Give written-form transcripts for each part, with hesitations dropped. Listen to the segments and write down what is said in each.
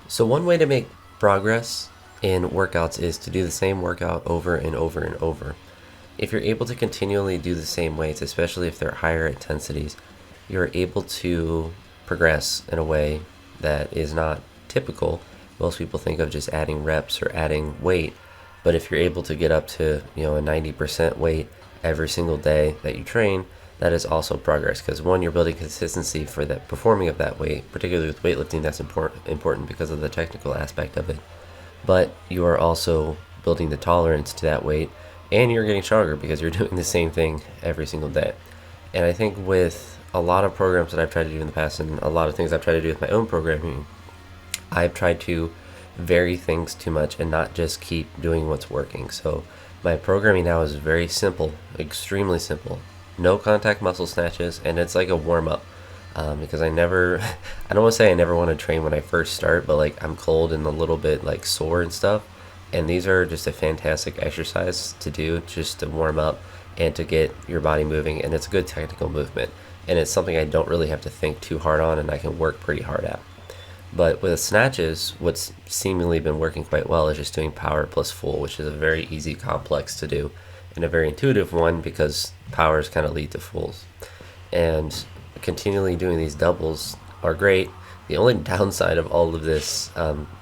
So one way to make progress in workouts is to do the same workout over and over and over. If you're able to continually do the same weights, especially if they're higher intensities, you're able to progress in a way that is not typical. Most people think of just adding reps or adding weight, but if you're able to get up to, a 90% weight every single day that you train, that is also progress because one, you're building consistency for the performing of that weight, particularly with weightlifting. That's important because of the technical aspect of it, but you are also building the tolerance to that weight, and you're getting stronger because you're doing the same thing every single day. And I think with a lot of programs that I've tried to do in the past, and a lot of things I've tried to do with my own programming, I've tried to vary things too much and not just keep doing what's working. So my programming now is very simple, extremely simple. No contact muscle snatches, and it's like a warm up. Because I never, I don't want to say I never want to train when I first start, but like I'm cold and a little bit like sore and stuff. And these are just a fantastic exercise to do just to warm up and to get your body moving. And it's a good technical movement. And it's something I don't really have to think too hard on and I can work pretty hard at. But with snatches, what's seemingly been working quite well is just doing power plus full, which is a very easy complex to do and a very intuitive one because powers kind of lead to fulls. And continually doing these doubles are great. The only downside of all of this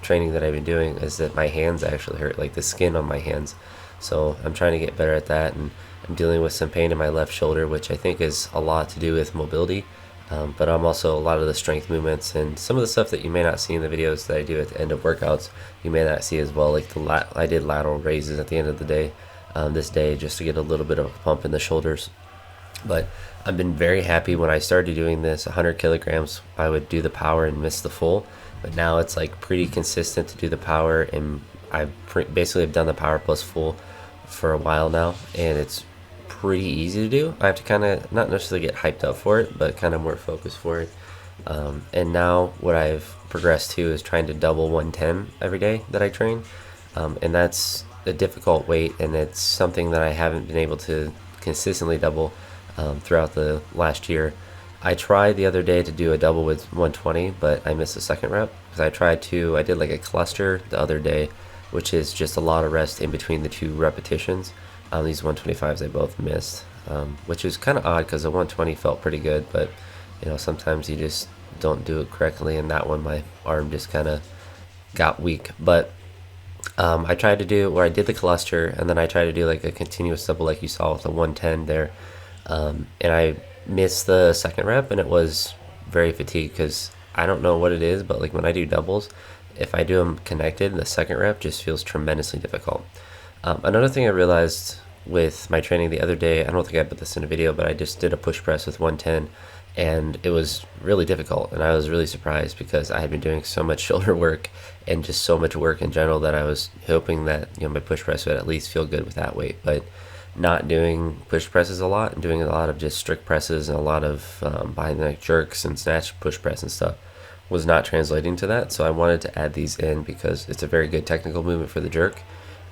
training that I've been doing is that my hands actually hurt, like the skin on my hands. So I'm trying to get better at that, and I'm dealing with some pain in my left shoulder, which I think is a lot to do with mobility. But I'm also a lot of the strength movements and some of the stuff that you may not see in the videos that I do at the end of workouts, you may not see as well. Like I did lateral raises at the end of the day, this day, just to get a little bit of a pump in the shoulders. But I've been very happy. When I started doing this 100 kilograms, I would do the power and miss the full. But now it's like pretty consistent to do the power, and basically have done the power plus full for a while now, and it's pretty easy to do. I have to kind of not necessarily get hyped up for it, but kind of more focused for it. And now what I've progressed to is trying to double 110 every day that I train, and that's a difficult weight, and it's something that I haven't been able to consistently double throughout the last year. I tried the other day to do a double with 120, but I missed the second rep because I did like a cluster the other day, which is just a lot of rest in between the two repetitions. These 125s I both missed, which is kind of odd because the 120 felt pretty good, but sometimes you just don't do it correctly, and that one my arm just kind of got weak. But I tried to do where I did the cluster, and then I tried to do like a continuous double like you saw with the 110 there, and I missed the second rep, and it was very fatigued because I don't know what it is, but like when I do doubles, if I do them connected, the second rep just feels tremendously difficult. Another thing I realized with my training the other day, I don't think I put this in a video, but I just did a push press with 110, and it was really difficult, and I was really surprised because I had been doing so much shoulder work and just so much work in general that I was hoping that my push press would at least feel good with that weight. But not doing push presses a lot and doing a lot of just strict presses and a lot of behind the neck jerks and snatch push press and stuff was not translating to that. So I wanted to add these in because it's a very good technical movement for the jerk,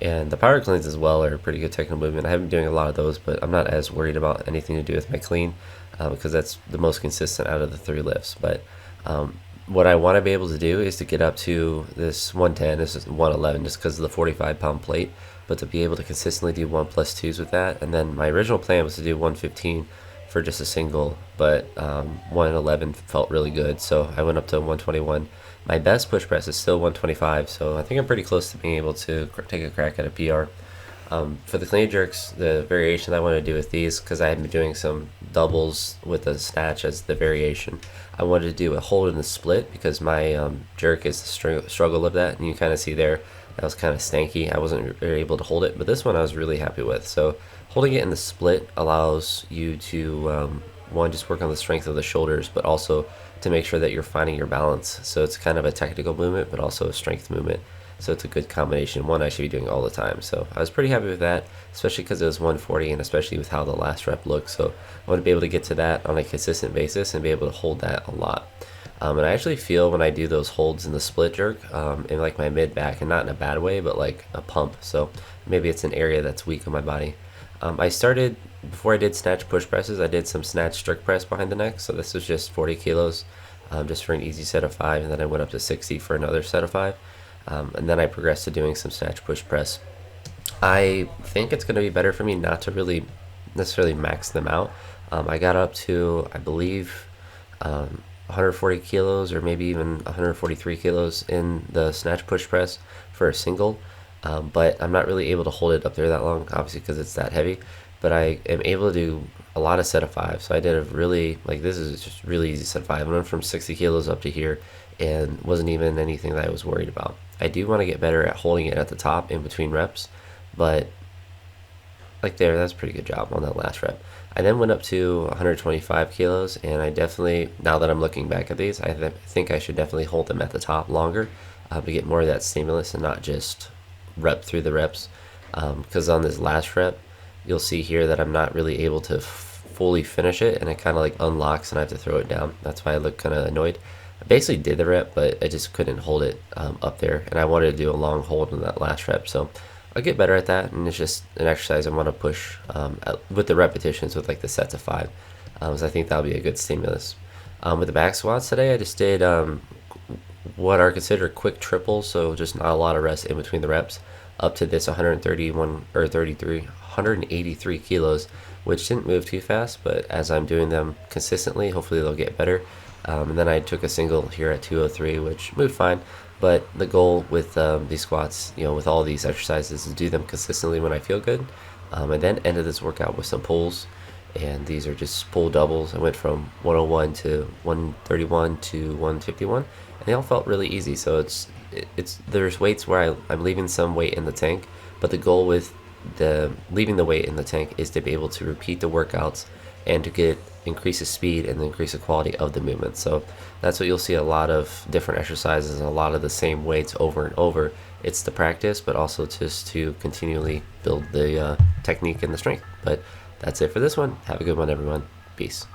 and the power cleans as well are a pretty good technical movement. I haven't been doing a lot of those, but I'm not as worried about anything to do with my clean because that's the most consistent out of the three lifts. But what I want to be able to do is to get up to this 110, this is 111 just because of the 45-pound plate, but to be able to consistently do 1+2s with that. And then my original plan was to do 115 for just a single, but 111 felt really good, so I went up to 121. My best push press is still 125, so I think I'm pretty close to being able to take a crack at a PR. For the clean jerks, the variation I want to do with these, because I had been doing some doubles with the snatch as the variation, I wanted to do a hold in the split because my jerk is the struggle of that, and you kind of see there that was kind of stanky. I wasn't really able to hold it, but this one I was really happy with. So holding it in the split allows you to one, just work on the strength of the shoulders, but also to make sure that you're finding your balance. So it's kind of a technical movement, but also a strength movement. So it's a good combination, one I should be doing all the time. So I was pretty happy with that, especially because it was 140 and especially with how the last rep looked. So I want to be able to get to that on a consistent basis and be able to hold that a lot. And I actually feel when I do those holds in the split jerk in like my mid back, and not in a bad way, but like a pump. So maybe it's an area that's weak on my body. I started, before I did snatch push presses, I did some snatch strict press behind the neck. So this was just 40 kilos just for an easy set of 5, and then I went up to 60 for another set of 5, and then I progressed to doing some snatch push press. I think it's going to be better for me not to really necessarily max them out. I got up to, I believe, 140 kilos or maybe even 143 kilos in the snatch push press for a single, but I'm not really able to hold it up there that long, obviously, because it's that heavy. But I am able to do a lot of set of 5. So I did a really, like, this is just really easy set of 5. I went from 60 kilos up to here and wasn't even anything that I was worried about. I do want to get better at holding it at the top in between reps, but like there, that's a pretty good job on that last rep. I then went up to 125 kilos, and I definitely, now that I'm looking back at these, I think I should definitely hold them at the top longer to get more of that stimulus and not just rep through the reps. Because on this last rep, you'll see here that I'm not really able to fully finish it, and it kind of like unlocks and I have to throw it down. That's why I look kind of annoyed. I basically did the rep, but I just couldn't hold it up there, and I wanted to do a long hold in that last rep. So I'll get better at that, and it's just an exercise I want to push with the repetitions with like the sets of 5, so I think that'll be a good stimulus. With the back squats today, I just did what are considered quick triples, so just not a lot of rest in between the reps, up to this 131 or 33, 183 kilos, which didn't move too fast, but as I'm doing them consistently, hopefully they'll get better. And then I took a single here at 203, which moved fine. But the goal with these squats, with all these exercises, is to do them consistently when I feel good. And then ended this workout with some pulls, and these are just pull doubles. I went from 101 to 131 to 151, and they all felt really easy. So there's weights where I'm leaving some weight in the tank, but the goal with the leaving the weight in the tank is to be able to repeat the workouts and to increase the speed and increase the quality of the movement. So that's what you'll see, a lot of different exercises and a lot of the same weights over and over. It's the practice, but also just to continually build the technique and the strength. But that's it for this one. Have a good one, everyone. Peace.